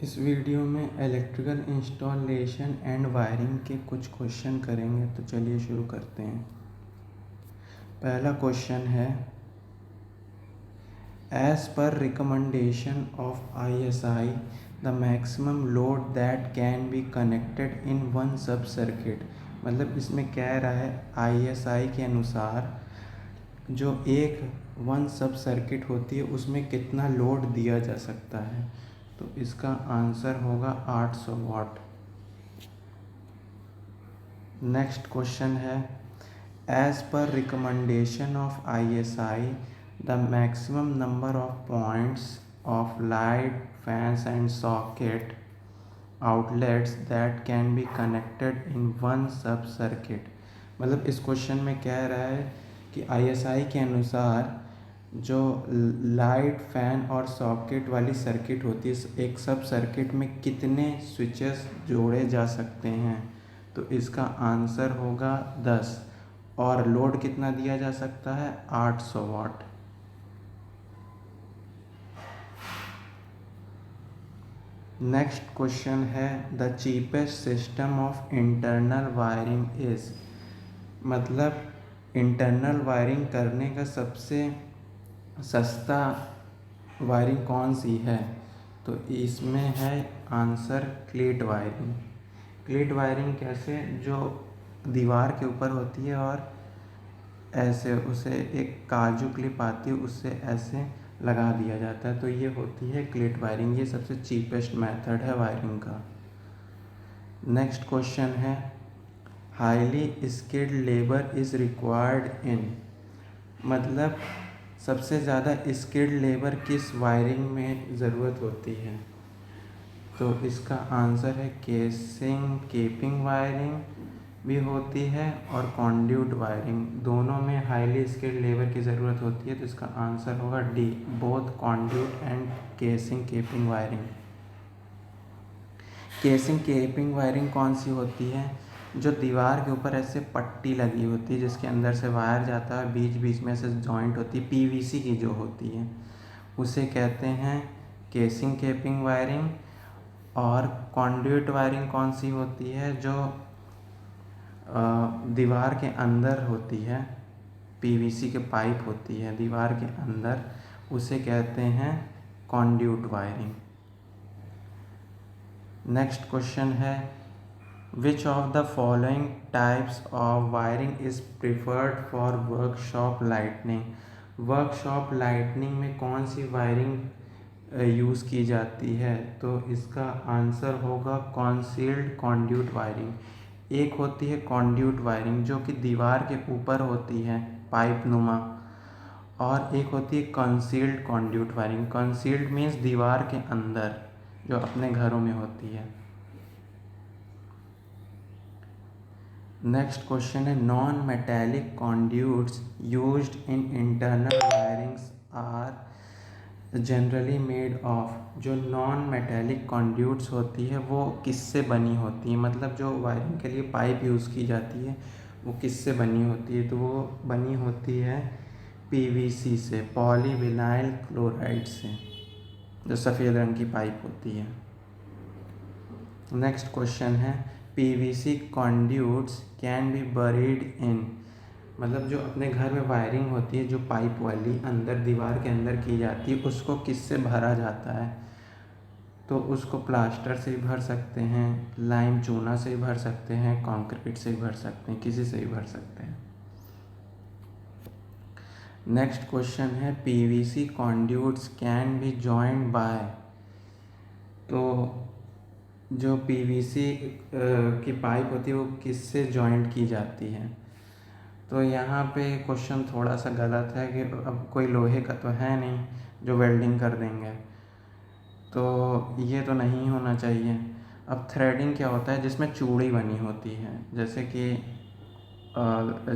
इस वीडियो में electrical installation and wiring के कुछ क्वेश्चन करेंगे, तो चलिए शुरू करते हैं। पहला क्वेश्चन है, as per recommendation of ISI the maximum load that can be connected in one sub circuit. मतलब इसमें कह रहा है ISI के अनुसार जो एक वन सब सर्किट होती है उसमें कितना लोड दिया जा सकता है। तो इसका आंसर होगा 800 वाट। नेक्स्ट क्वेश्चन है, as per recommendation of ISI the maximum number of points of light fans and socket outlets that can be connected in one sub circuit. मतलब इस क्वेश्चन में कह रहा है कि ISI के अनुसार जो लाइट फैन और सॉकेट वाली सर्किट होती है, एक सब सर्किट में कितने स्विचेस जोड़े जा सकते हैं। तो इसका आंसर होगा 10 और लोड कितना दिया जा सकता है, 800 वाट। नेक्स्ट क्वेश्चन है, the cheapest system of internal wiring is. मतलब इंटरनल वायरिंग करने का सबसे सस्ता वायरिंग कौन सी है। तो इसमें है आंसर क्लीट वायरिंग। क्लीट वायरिंग कैसे, जो दीवार के ऊपर होती है और ऐसे उसे एक काजू क्लिप आती है, उससे ऐसे लगा दिया जाता है, तो ये होती है क्लीट वायरिंग। ये सबसे चीपेस्ट मेथड है वायरिंग का। नेक्स्ट क्वेश्चन है, highly skilled labour is required in. मतलब सबसे ज़्यादा स्किल्ड लेबर किस वायरिंग में ज़रूरत होती है। तो इसका आंसर है केसिंग केपिंग वायरिंग भी होती है और कॉन्ड्यूट वायरिंग, दोनों में हाईली स्किल्ड लेबर की ज़रूरत होती है। तो इसका आंसर होगा D, both conduit and casing capping wiring. Casing capping wiring कौन सी होती है, जो दीवार के ऊपर ऐसे पट्टी लगी होती है जिसके अंदर से वायर जाता है, बीच बीच में ऐसे जॉइंट होती है, PVC की जो होती है, उसे कहते हैं केसिंग केपिंग वायरिंग। और कॉन्ड्यूट वायरिंग कौन सी होती है, जो दीवार के अंदर होती है, PVC के पाइप होती है दीवार के अंदर, उसे कहते हैं कॉन्ड्यूट वायरिंग। नेक्स्ट क्वेश्चन है, which of the following types of wiring is preferred for workshop lightning. Workshop lightning में कौन सी वायरिंग यूज़ की जाती है। तो इसका आंसर होगा कॉन्सील्ड कॉन्ड्यूट वायरिंग। एक होती है कॉन्ड्यूट वायरिंग जो कि दीवार के ऊपर होती है पाइप नुमा, और एक होती है concealed conduit wiring. Concealed means दीवार के अंदर, जो अपने घरों में होती है। नेक्स्ट क्वेश्चन है, non metallic conduits used in internal wirings are generally made of. जो नॉन मेटेलिक कॉन्ड्यूट्स होती है वो किससे बनी होती है। मतलब जो वायरिंग के लिए पाइप यूज़ की जाती है वो किससे बनी होती है। तो वो बनी होती है PVC से, पॉलीविनाइल क्लोराइड से, जो सफ़ेद रंग की पाइप होती है। नेक्स्ट क्वेश्चन है, PVC conduits can be buried in. मतलब जो अपने घर में वायरिंग होती है, जो पाइप वाली अंदर दीवार के अंदर की जाती है, उसको किससे भरा जाता है। तो उसको प्लास्टर से भी भर सकते हैं, लाइम चूना से भी भर सकते हैं, कंक्रीट से भी भर सकते हैं, किसी से भी भर सकते हैं। नेक्स्ट क्वेश्चन है, PVC conduits can be joined by. तो जो PVC की पाइप होती है वो किससे जॉइंट की जाती है। तो यहाँ पे क्वेश्चन थोड़ा सा गलत है कि अब कोई लोहे का तो है नहीं जो वेल्डिंग कर देंगे, तो ये तो नहीं होना चाहिए। अब थ्रेडिंग क्या होता है, जिसमें चूड़ी बनी होती है, जैसे कि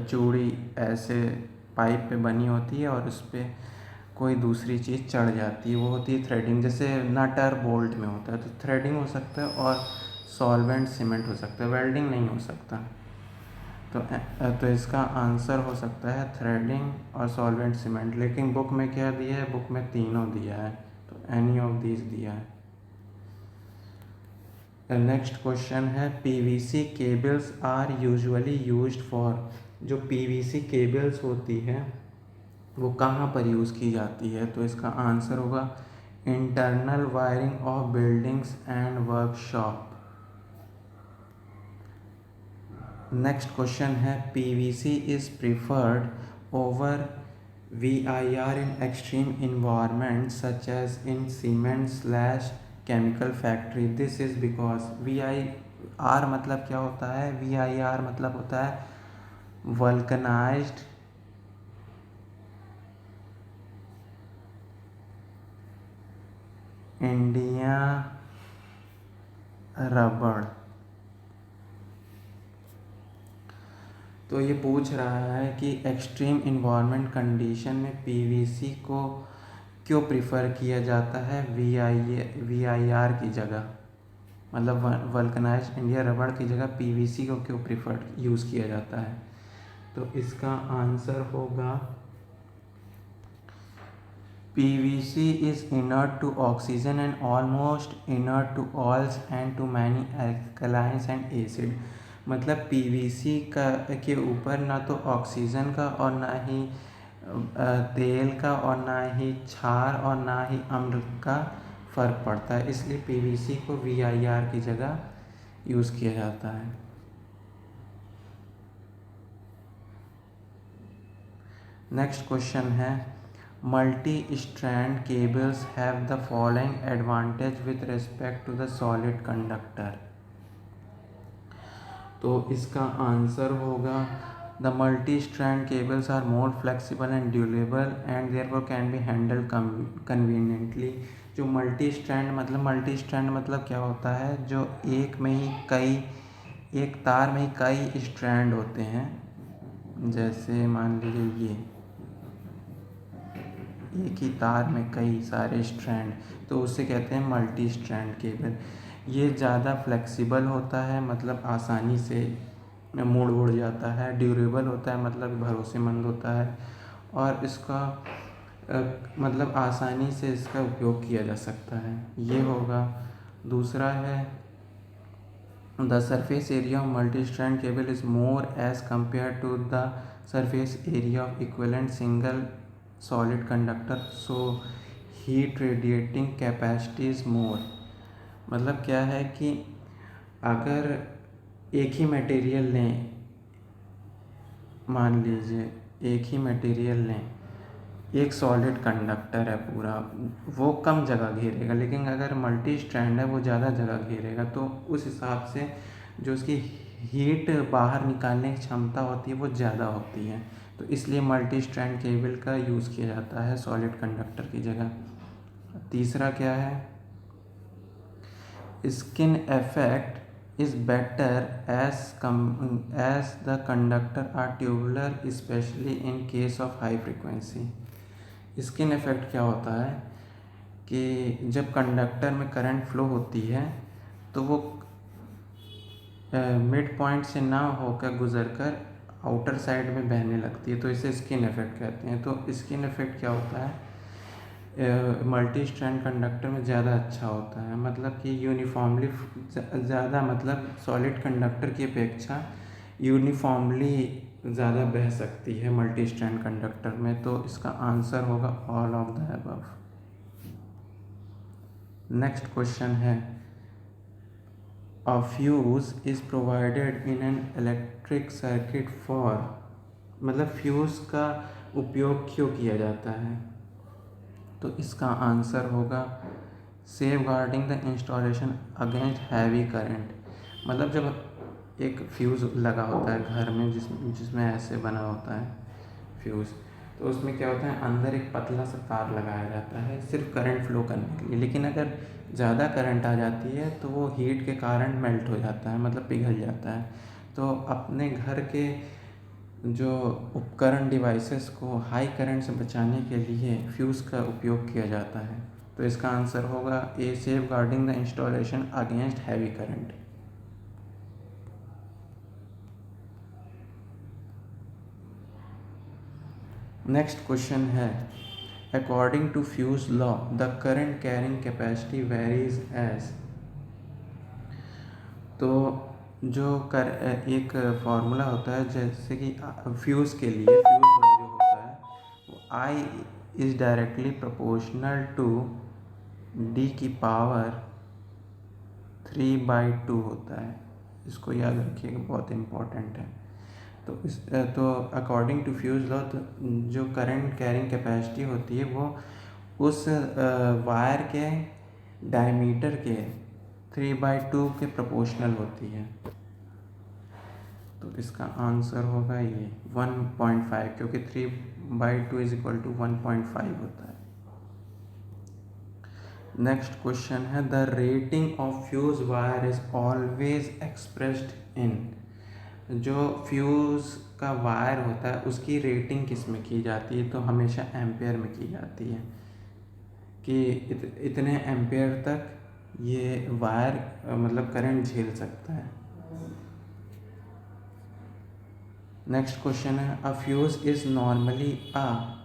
चूड़ी ऐसे पाइप पे बनी होती है और उस पर कोई दूसरी चीज़ चढ़ जाती है, वो होती है थ्रेडिंग। जैसे नट और बोल्ट में होता है, तो थ्रेडिंग हो सकता है और सॉल्वेंट सीमेंट हो सकता है, वेल्डिंग नहीं हो सकता। तो इसका आंसर हो सकता है थ्रेडिंग और सॉल्वेंट सीमेंट। लेकिन बुक में क्या दिया है, बुक में तीनों दिया है, तो एनी ऑफ दीज दिया है। नेक्स्ट क्वेश्चन है PVC cables are usually used for. जो पीवीसी केबल्स होती है वो कहाँ पर यूज़ की जाती है? तो इसका आंसर होगा internal wiring of buildings and workshop. Next question है PVC is preferred over VIR in extreme environments such as in cement/chemical factory. This is because VIR मतलब क्या होता है? VIR मतलब होता है वल्कनाइज्ड इंडिया रबड़। तो ये पूछ रहा है कि एक्सट्रीम इन्वायरमेंट कंडीशन में पीवीसी को क्यों प्रिफ़र किया जाता है VIR की जगह, मतलब वल्कनाइज्ड इंडिया रबड़ की जगह पीवीसी को क्यों प्रिफर यूज़ किया जाता है? तो इसका आंसर होगा PVC is inert to oxygen and almost inert to oils and to many alkalines and acid. मतलब पीवीसी का के ऊपर ना तो ऑक्सीजन का और ना ही तेल का और ना ही क्षार और ना ही अम्ल का फ़र्क पड़ता है, इसलिए पीवीसी को VIR की जगह यूज़ किया जाता है। नेक्स्ट क्वेश्चन है multi strand cables have the following advantage with respect to the solid conductor. तो इसका आंसर होगा the multi strand cables are more flexible and durable and therefore can be handle conveniently. जो multi strand मतलब क्या होता है? जो एक तार में ही कई स्ट्रैंड होते हैं। जैसे मान लीजिए ये एक ही तार में कई सारे स्ट्रैंड, तो उसे कहते हैं मल्टी स्ट्रैंड केबल। ये ज़्यादा फ्लेक्सिबल होता है, मतलब आसानी से मुड़ जाता है। ड्यूरेबल होता है, मतलब भरोसेमंद होता है। और इसका मतलब आसानी से इसका उपयोग किया जा सकता है, ये होगा। दूसरा है the surface area of multi strand cable is more as compare to the surface area of equivalent single solid conductor, so heat radiating capacity is more. मतलब क्या है कि अगर एक ही मटेरियल लें, मान लीजिए एक ही मटेरियल लें, एक सॉलिड कंडक्टर है पूरा, वो कम जगह घेरेगा, लेकिन अगर मल्टी स्ट्रैंड है वो ज़्यादा जगह घेरेगा, तो उस हिसाब से जो उसकी हीट बाहर निकालने की क्षमता होती है वो ज़्यादा होती है। तो इसलिए मल्टी स्ट्रैंड केबल का यूज़ किया जाता है सॉलिड कंडक्टर की जगह। तीसरा क्या है? Skin effect is better as the conductor are tubular specially in case of high frequency. Skin effect क्या होता है कि जब कंडक्टर में करंट फ्लो होती है तो वो मिड पॉइंट से ना होकर गुजरकर आउटर साइड में बहने लगती है, तो इसे स्किन इफेक्ट कहते हैं। तो स्किन इफेक्ट क्या होता है? मल्टी स्ट्रैंड कंडक्टर में ज़्यादा अच्छा होता है, मतलब कि यूनिफॉर्मली ज़्यादा, मतलब सॉलिड कंडक्टर की अपेक्षा यूनिफॉर्मली ज़्यादा बह सकती है मल्टी स्ट्रैंड कंडक्टर में। तो इसका आंसर होगा all of the above. Next question है a fuse is provided in an electric circuit for. मतलब फ्यूज़ का उपयोग क्यों किया जाता है? तो इसका आंसर होगा safeguarding the installation against heavy current. मतलब जब एक फ्यूज़ लगा होता है घर में, जिसमें ऐसे बना होता है फ्यूज़, तो उसमें क्या होता है, अंदर एक पतला सा तार लगाया जाता है सिर्फ करंट फ्लो करने के लिए। लेकिन अगर ज़्यादा करंट आ जाती है तो वो हीट के कारण मेल्ट हो जाता है, मतलब पिघल जाता है। तो अपने घर के जो उपकरण डिवाइसेस को हाई करंट से बचाने के लिए फ्यूज़ का उपयोग किया जाता है। तो इसका आंसर होगा a safeguarding the installation against heavy current. Next question है according to fuse law the current carrying capacity varies as. तो एक फार्मूला होता है, जैसे कि फ्यूज़ के लिए फ्यूज़ जो होता है वो I is directly proportional to D की पावर 3/2 होता है। इसको याद रखिएगा, बहुत इम्पोर्टेंट है। तो अकॉर्डिंग टू फ्यूज लॉ, जो करंट कैरिंग कैपेसिटी होती है वो उस वायर के डायमीटर के 3/2 के प्रोपोर्शनल होती है। तो इसका आंसर होगा ये 1.5, क्योंकि 3/2 इज इक्वल टू 1.5 होता है। नेक्स्ट क्वेश्चन है, the rating of fuse wire is always expressed in. जो फ्यूज़ का वायर होता है उसकी रेटिंग किस में की जाती है? तो हमेशा एम्पेयर में की जाती है, कि इतने एम्पेयर तक ये वायर मतलब करंट झेल सकता है। नेक्स्ट क्वेश्चन है, a fuse is normally a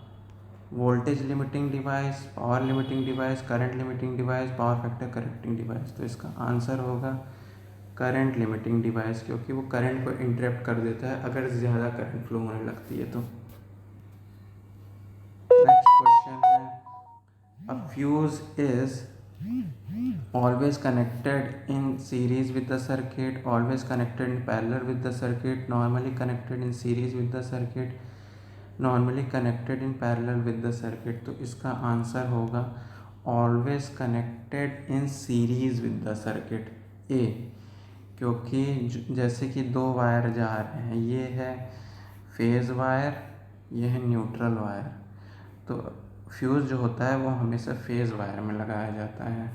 voltage limiting device, power limiting device, current limiting device, power factor correcting device. तो इसका आंसर होगा करंट लिमिटिंग डिवाइस, क्योंकि वो करंट को इंटरप्ट कर देता है अगर ज़्यादा करंट फ्लो होने लगती है तो। नेक्स्ट क्वेश्चन है, a fuse is always connected in series with the circuit, always connected in parallel with the circuit, normally connected in series with the circuit, normally connected in parallel with the circuit। तो इसका answer होगा always connected in series with the circuit ए, क्योंकि जैसे कि दो wire जा रहे हैं, ये है फेज वायर, ये है न्यूट्रल वायर। तो फ्यूज़ जो होता है वो हमेशा फेज वायर में लगाया जाता है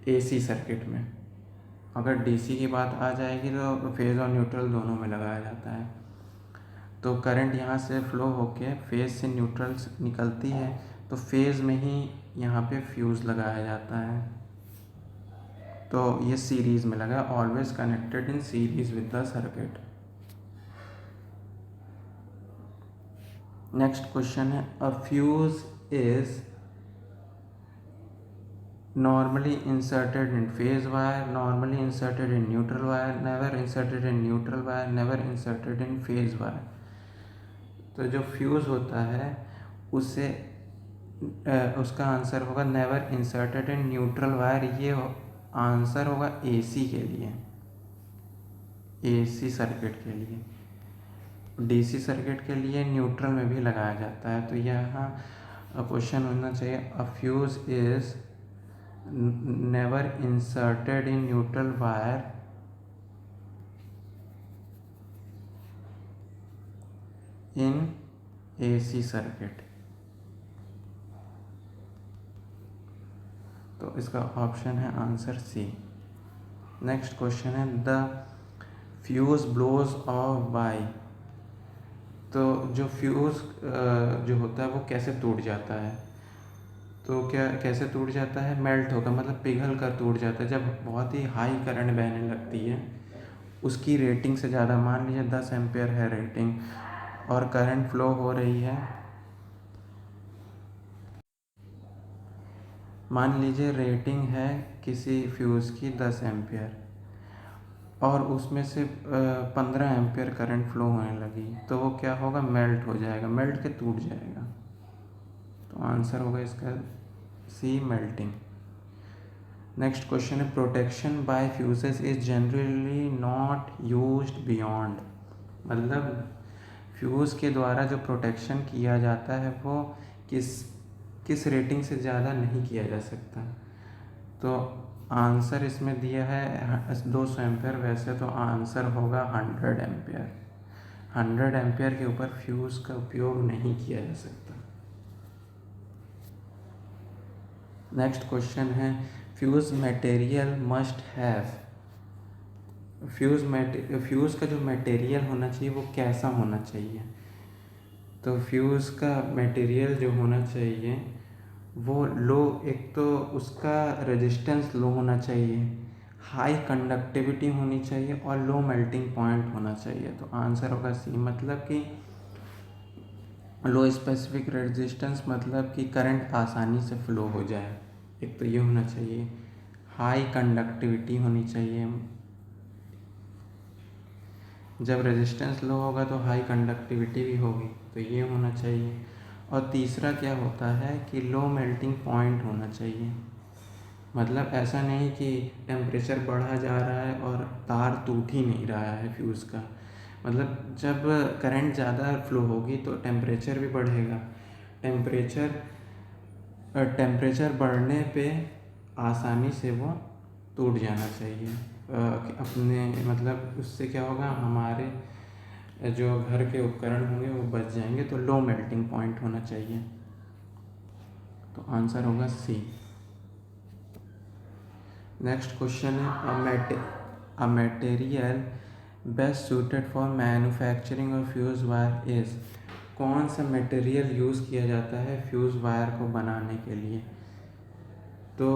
एसी सर्किट में। अगर डीसी की बात आ जाएगी तो फेज़ और न्यूट्रल दोनों में लगाया जाता है। तो करंट यहाँ से फ्लो होके फेज़ से न्यूट्रल निकलती है, तो फेज़ में ही यहाँ पे फ्यूज़ लगाया जाता है। तो ये सीरीज़ में लगा, always connected in series with the circuit. Next question है, a fuse is normally inserted in phase wire, normally inserted in neutral wire, never inserted in neutral wire, never inserted in phase wire। तो जो fuse होता है उसे उसका answer होगा never inserted in neutral wire. ये answer होगा AC के लिए, एसी सर्किट के लिए। डीसी सर्किट के लिए न्यूट्रल में भी लगाया जाता है। तो यहाँ क्वेश्चन होना चाहिए, a fuse is never inserted in neutral wire in AC circuit। तो इसका ऑप्शन है आंसर सी। नेक्स्ट क्वेश्चन है, the fuse blows off by. तो जो फ्यूज़ जो होता है वो कैसे टूट जाता है? तो कैसे टूट जाता है? मेल्ट होकर, मतलब पिघल कर टूट जाता है। जब बहुत ही हाई करंट बहने लगती है, उसकी रेटिंग से ज़्यादा, मान लीजिए 10 एम्पेयर है रेटिंग और करंट फ्लो हो रही है, मान लीजिए रेटिंग है किसी फ्यूज़ की 10 एम्पेयर और उसमें से 15 एम्पेयर करंट फ्लो होने लगी, तो वो क्या होगा? मेल्ट हो जाएगा, मेल्ट के टूट जाएगा। तो आंसर होगा इसका सी, मेल्टिंग। नेक्स्ट क्वेश्चन है, protection bye fuses is generally not used beyond. मतलब फ्यूज़ के द्वारा जो प्रोटेक्शन किया जाता है वो किस रेटिंग से ज़्यादा नहीं किया जा सकता। तो आंसर इसमें दिया है 200 एम्पेयर, वैसे तो आंसर होगा 100 एम्पेयर। 100 एम्पेयर के ऊपर फ्यूज़ का उपयोग नहीं किया जा सकता। नेक्स्ट क्वेश्चन है, fuse material must have. Fuse का जो मटेरियल होना चाहिए वो कैसा होना चाहिए? तो फ्यूज़ का मटेरियल जो होना चाहिए वो लो, एक तो उसका रेजिस्टेंस लो होना चाहिए, हाई कंडक्टिविटी होनी चाहिए और लो मेल्टिंग पॉइंट होना चाहिए। तो आंसर होगा सी, मतलब कि लो स्पेसिफिक रेजिस्टेंस, मतलब कि करंट आसानी से फ्लो हो जाए, एक तो ये होना चाहिए। हाई कंडक्टिविटी होनी चाहिए, जब रेजिस्टेंस लो होगा तो हाई कंडक्टिविटी भी होगी, तो ये होना चाहिए। और तीसरा क्या होता है कि लो मेल्टिंग पॉइंट होना चाहिए। मतलब ऐसा नहीं कि टेम्परेचर बढ़ा जा रहा है और तार टूट ही नहीं रहा है फ्यूज़ का। मतलब जब करंट ज़्यादा फ्लो होगी तो टेम्परेचर भी बढ़ेगा। टेम्परेचर बढ़ने पे आसानी से वो टूट जाना चाहिए। अपने मतलब उससे क्या होगा, हमारे जो घर के उपकरण होंगे वो बच जाएंगे। तो लो मेल्टिंग पॉइंट होना चाहिए। तो आंसर होगा सी। नेक्स्ट क्वेश्चन है a material best suited for manufacturing of fuse wire is. कौन सा मटेरियल यूज़ किया जाता है फ्यूज़ वायर को बनाने के लिए? तो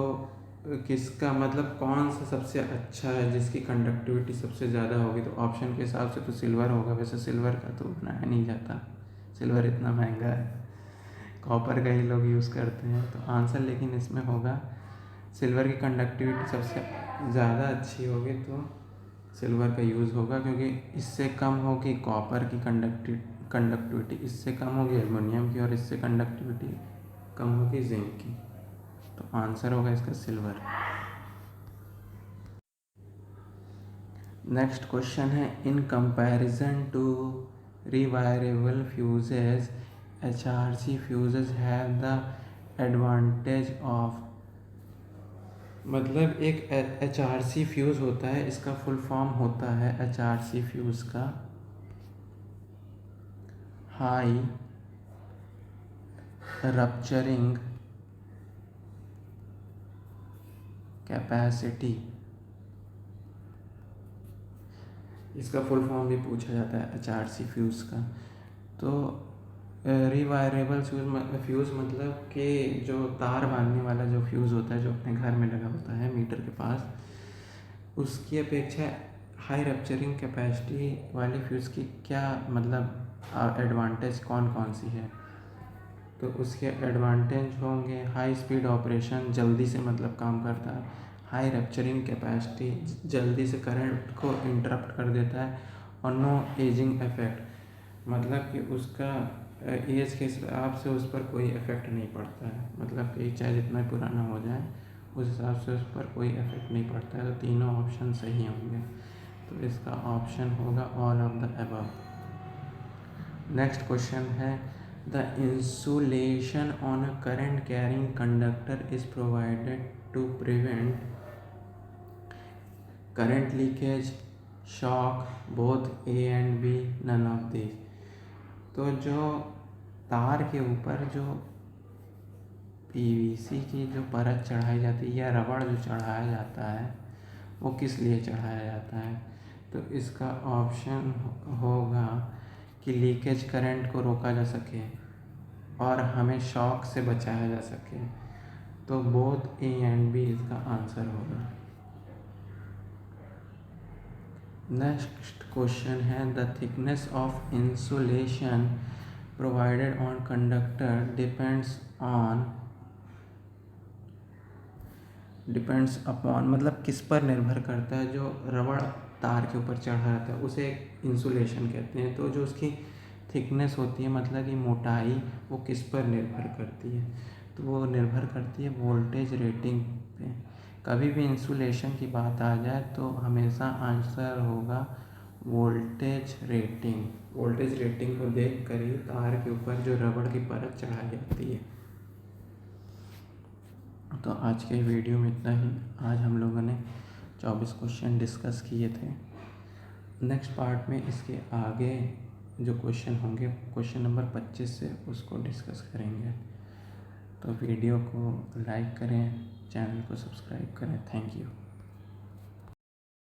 किसका मतलब कौन सा सबसे अच्छा है, जिसकी कंडक्टिविटी सबसे ज़्यादा होगी? तो ऑप्शन के हिसाब से तो सिल्वर होगा। वैसे सिल्वर का तो बनाया नहीं जाता, सिल्वर इतना महंगा है, कॉपर का ही लोग यूज़ करते हैं। तो आंसर लेकिन इसमें होगा सिल्वर की कंडक्टिविटी सबसे ज़्यादा अच्छी होगी तो सिल्वर का यूज़ होगा, क्योंकि इससे कम होगी कॉपर की कंडक्टिविटी, इससे कम होगी एल्युमिनियम की, और इससे कंडक्टिविटी कम होगी जिंक की। तो आंसर होगा इसका सिल्वर। नेक्स्ट क्वेश्चन है in comparison to rewirable fuses HRC fuses have the advantage of. मतलब एक HRC फ्यूज़ होता है, इसका फुल फॉर्म होता है HRC फ्यूज़ का हाई रप्चरिंग कैपेसिटी। इसका फुल फॉर्म भी पूछा जाता है HRC फ्यूज़ का। तो रिवायरेबल फ्यूज़ मतलब कि जो तार बांधने वाला जो फ्यूज़ होता है, जो अपने घर में लगा होता है मीटर के पास, उसकी अपेक्षा हाई रप्चरिंग कैपेसिटी वाले फ्यूज़ की क्या मतलब एडवांटेज कौन कौन सी है? तो उसके एडवांटेज होंगे हाई स्पीड ऑपरेशन, जल्दी से मतलब काम करता है। हाई रप्चरिंग कैपेसिटी, जल्दी से करंट को इंटरप्ट कर देता है। और नो एजिंग इफेक्ट, मतलब कि उसका एज के हिसाब से उस पर कोई इफ़ेक्ट नहीं पड़ता है। मतलब कि चाहे जितना पुराना हो जाए उस हिसाब से उस पर कोई इफ़ेक्ट नहीं पड़ता है। तो तीनों ऑप्शन सही होंगे। तो इसका ऑप्शन होगा all of the above. Next question है the insulation on a current carrying conductor is provided to prevent current leakage, shock, both A and B, none of this. तो जो तार के ऊपर जो PVC की जो परत चढ़ाई जाती है या रबड़ जो चढ़ाया जाता है, वो किस लिए चढ़ाया जाता है? तो इसका ऑप्शन होगा कि लीकेज करंट को रोका जा सके और हमें शॉक से बचाया जा सके। तो बोथ ए एंड बी इसका आंसर होगा। नेक्स्ट क्वेश्चन है the thickness of insulation provided on conductor depends upon, मतलब किस पर निर्भर करता है? जो रबड़ तार के ऊपर चढ़ा रहता है उसे इंसुलेशन कहते हैं। तो जो उसकी थिकनेस होती है, मतलब कि मोटाई, वो किस पर निर्भर करती है? तो वो निर्भर करती है वोल्टेज रेटिंग पे। कभी भी इंसुलेशन की बात आ जाए तो हमेशा आंसर होगा वोल्टेज रेटिंग। वोल्टेज रेटिंग को देख कर ही तार के ऊपर जो रबड़ की परत चढ़ाई जाती है। तो आज के वीडियो में इतना ही। आज हम लोगों ने 24 क्वेश्चन डिस्कस किए थे। नेक्स्ट पार्ट में इसके आगे जो क्वेश्चन होंगे, क्वेश्चन नंबर 25 से उसको डिस्कस करेंगे। तो वीडियो को लाइक करें, चैनल को सब्सक्राइब करें। Thank you.